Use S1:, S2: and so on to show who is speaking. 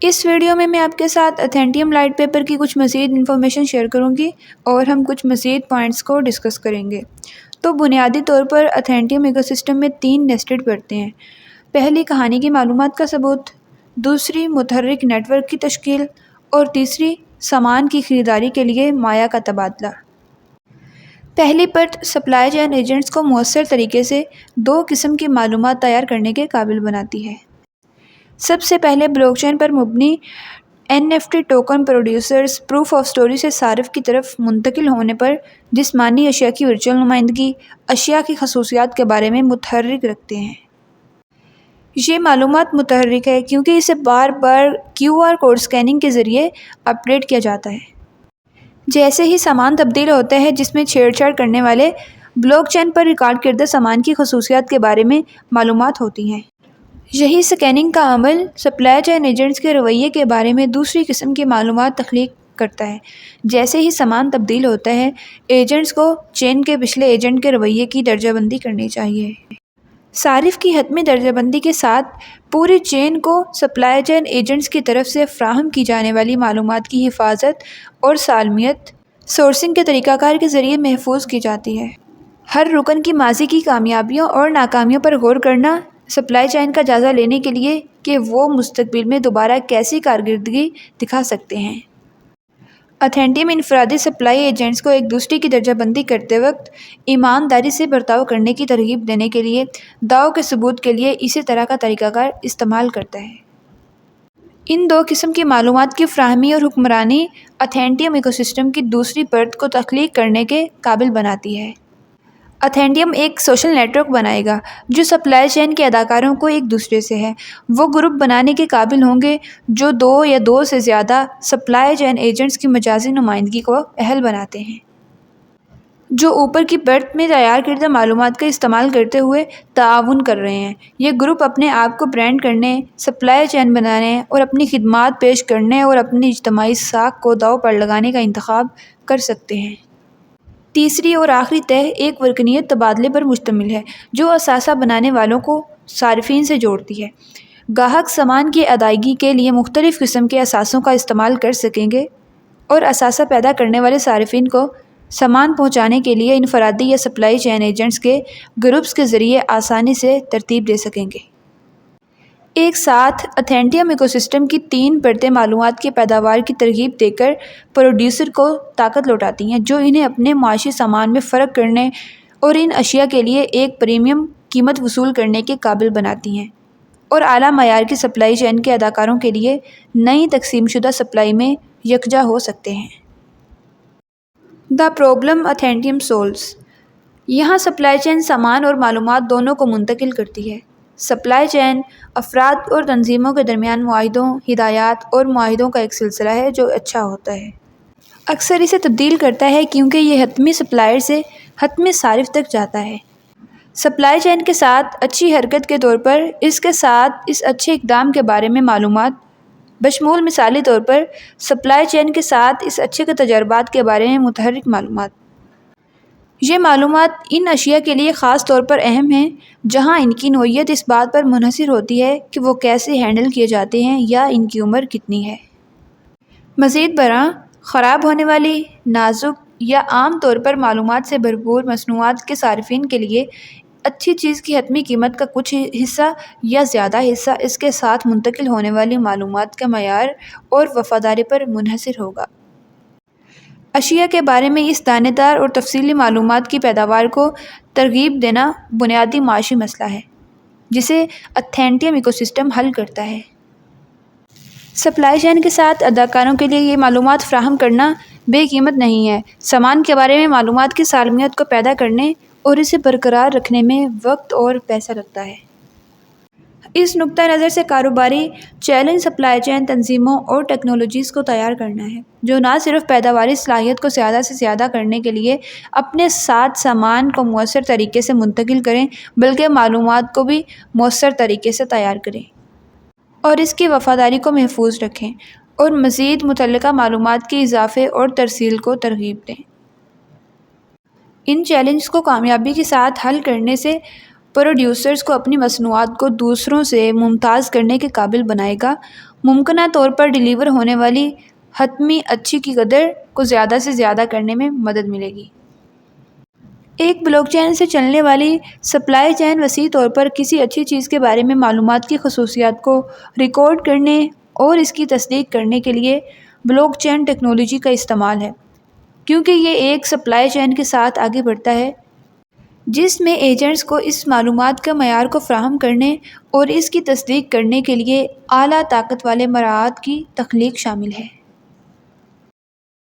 S1: اس video میں آپ کے ساتھ اتھینٹیم لائٹ پیپر کی کچھ مزید انفارمیشن شیئر کروں گی اور ہم کچھ مزید پوائنٹس کو ڈسکس کریں گے۔ تو بنیادی طور پر اتھینٹیم ایکو سسٹم میں 3 نیسٹڈ پرتیں ہیں۔ پہلی کہانی کی معلومات کا ثبوت، دوسری متحرک نیٹ ورک کی تشکیل اور تیسری سامان کی خریداری کے لیے مایع کا تبادلہ۔ پہلی پرت سپلائی چین ایجنٹس کو مؤثر طریقے سے 2 قسم کی معلومات تیار کرنے کے قابل بناتی ہے۔ سب سے پہلے بلاک چین پر مبنی NFT token producers proof of story سے صارف کی طرف منتقل ہونے پر جسمانی اشیاء کی ورچوئل نمائندگی، اشیاء کی خصوصیات کے بارے میں متحرک رکھتے ہیں۔ یہ معلومات متحرک ہے کیونکہ اسے بار بار QR کوڈ سکیننگ کے ذریعے اپ ڈیٹ کیا جاتا ہے۔ جیسے ہی سامان تبدیل ہوتا ہے جس میں چھیڑ چھاڑ کرنے والے بلاک چین پر ریکارڈ کردہ سامان کی خصوصیات کے بارے میں معلومات ہوتی ہیں۔ یہی سکیننگ کا عمل سپلائی چین ایجنٹس کے رویے کے بارے میں دوسری قسم کی معلومات تخلیق کرتا ہے۔ جیسے ہی سامان تبدیل ہوتا ہے، ایجنٹس کو چین کے پچھلے ایجنٹ کے رویے کی درجہ بندی کرنی چاہیے۔ صارف کی حتمی درجہ بندی کے ساتھ پوری چین کو سپلائی چین ایجنٹس کی طرف سے فراہم کی جانے والی معلومات کی حفاظت اور سالمیت سورسنگ کے طریقہ کار کے ذریعے محفوظ کی جاتی ہے۔ ہر رکن کی ماضی کی کامیابیوں اور ناکامیوں پر غور کرنا سپلائی چین کا جائزہ لینے کے لیے کہ وہ مستقبل میں دوبارہ کیسی کارکردگی دکھا سکتے ہیں۔ اتھینٹیم انفرادی سپلائی ایجنٹس کو ایک دوسرے کی درجہ بندی کرتے وقت ایمانداری سے برتاؤ کرنے کی ترغیب دینے کے لیے دعووں کے ثبوت کے لیے اسی طرح کا طریقہ کار استعمال کرتا ہے۔ ان 2 قسم کی معلومات کی فراہمی اور حکمرانی اتھینٹیم ایکو سسٹم کی دوسری پرت کو تخلیق کرنے کے قابل بناتی ہے۔ اتھینٹیم ایک سوشل نیٹ ورک بنائے گا جو سپلائی چین کے ادارکاروں کو ایک دوسرے سے ہے۔ وہ گروپ بنانے کے قابل ہوں گے جو 2 یا 2 سے زیادہ سپلائی چین ایجنٹس کی مجازی نمائندگی کو اہل بناتے ہیں، جو اوپر کی پرت میں تیار کردہ معلومات کا استعمال کرتے ہوئے تعاون کر رہے ہیں۔ یہ گروپ اپنے آپ کو برانڈ کرنے، سپلائی چین بنانے اور اپنی خدمات پیش کرنے اور اپنی اجتماعی ساکھ کو داؤ پر لگانے کا انتخاب کر سکتے ہیں۔ تیسری اور آخری تہہ ایک ورکنیت تبادلے پر مشتمل ہے جو اثاثہ بنانے والوں کو صارفین سے جوڑتی ہے۔ گاہک سامان کی ادائیگی کے لیے مختلف قسم کے اثاثوں کا استعمال کر سکیں گے اور اثاثہ پیدا کرنے والے صارفین کو سامان پہنچانے کے لیے انفرادی یا سپلائی چین ایجنٹس کے گروپس کے ذریعے آسانی سے ترتیب دے سکیں گے۔ ایک ساتھ اتھینٹیم ایکو سسٹم کی 3 پرتیں معلومات کی پیداوار کی ترغیب دے کر پروڈیوسر کو طاقت لوٹاتی ہیں جو انہیں اپنے معاشی سامان میں فرق کرنے اور ان اشیاء کے لیے ایک پریمیم قیمت وصول کرنے کے قابل بناتی ہیں، اور اعلیٰ معیار کی سپلائی چین کے ادارکاروں کے لیے نئی تقسیم شدہ سپلائی میں یکجا ہو سکتے ہیں۔ دی پرابلم اتھینٹیم سولوز۔ یہاں سپلائی چین سامان اور معلومات دونوں کو منتقل کرتی ہے۔ سپلائی چین افراد اور تنظیموں کے درمیان معاہدوں، ہدایات اور معاہدوں کا ایک سلسلہ ہے جو اچھا ہوتا ہے۔ اکثر اسے تبدیل کرتا ہے کیونکہ یہ حتمی سپلائر سے حتمی صارف تک جاتا ہے۔ سپلائی چین کے ساتھ اچھی حرکت کے طور پر اس کے ساتھ اس اچھے اقدام کے بارے میں معلومات، بشمول مثالی طور پر سپلائی چین کے ساتھ اس اچھے کے تجربات کے بارے میں متحرک معلومات۔ یہ معلومات ان اشیاء کے لیے خاص طور پر اہم ہیں جہاں ان کی نوعیت اس بات پر منحصر ہوتی ہے کہ وہ کیسے ہینڈل کیے جاتے ہیں یا ان کی عمر کتنی ہے۔ مزید برآں، خراب ہونے والی، نازک یا عام طور پر معلومات سے بھرپور مصنوعات کے صارفین کے لیے اچھی چیز کی حتمی قیمت کا کچھ حصہ یا زیادہ حصہ اس کے ساتھ منتقل ہونے والی معلومات کے معیار اور وفاداری پر منحصر ہوگا۔ اشیاء کے بارے میں اس دانے دار اور تفصیلی معلومات کی پیداوار کو ترغیب دینا بنیادی معاشی مسئلہ ہے جسے اتھینٹیم ایکو سسٹم حل کرتا ہے۔ سپلائی چین کے ساتھ ادارکاروں کے لیے یہ معلومات فراہم کرنا بے قیمت نہیں ہے۔ سامان کے بارے میں معلومات کی سالمیت کو پیدا کرنے اور اسے برقرار رکھنے میں وقت اور پیسہ لگتا ہے۔ اس نقطہ نظر سے کاروباری چیلنج سپلائی چین تنظیموں اور ٹیکنالوجیز کو تیار کرنا ہے جو نہ صرف پیداواری صلاحیت کو زیادہ سے زیادہ کرنے کے لیے اپنے ساتھ سامان کو مؤثر طریقے سے منتقل کریں بلکہ معلومات کو بھی مؤثر طریقے سے تیار کریں اور اس کی وفاداری کو محفوظ رکھیں اور مزید متعلقہ معلومات کے اضافے اور ترسیل کو ترغیب دیں۔ ان چیلنجز کو کامیابی کے ساتھ حل کرنے سے پروڈیوسرز کو اپنی مصنوعات کو دوسروں سے ممتاز کرنے کے قابل بنائے گا ممکنہ طور پر ڈیلیور ہونے والی حتمی اچھی کی قدر کو زیادہ سے زیادہ کرنے میں مدد ملے گی۔ ایک بلاک چین سے چلنے والی سپلائی چین وسیع طور پر کسی اچھی چیز کے بارے میں معلومات کی خصوصیات کو ریکارڈ کرنے اور اس کی تصدیق کرنے کے لیے بلاک چین ٹیکنالوجی کا استعمال ہے، کیونکہ یہ ایک سپلائی چین کے ساتھ آگے بڑھتا ہے جس میں ایجنٹس کو اس معلومات کے معیار کو فراہم کرنے اور اس کی تصدیق کرنے کے لیے اعلیٰ طاقت والے مراحل کی تخلیق شامل ہے۔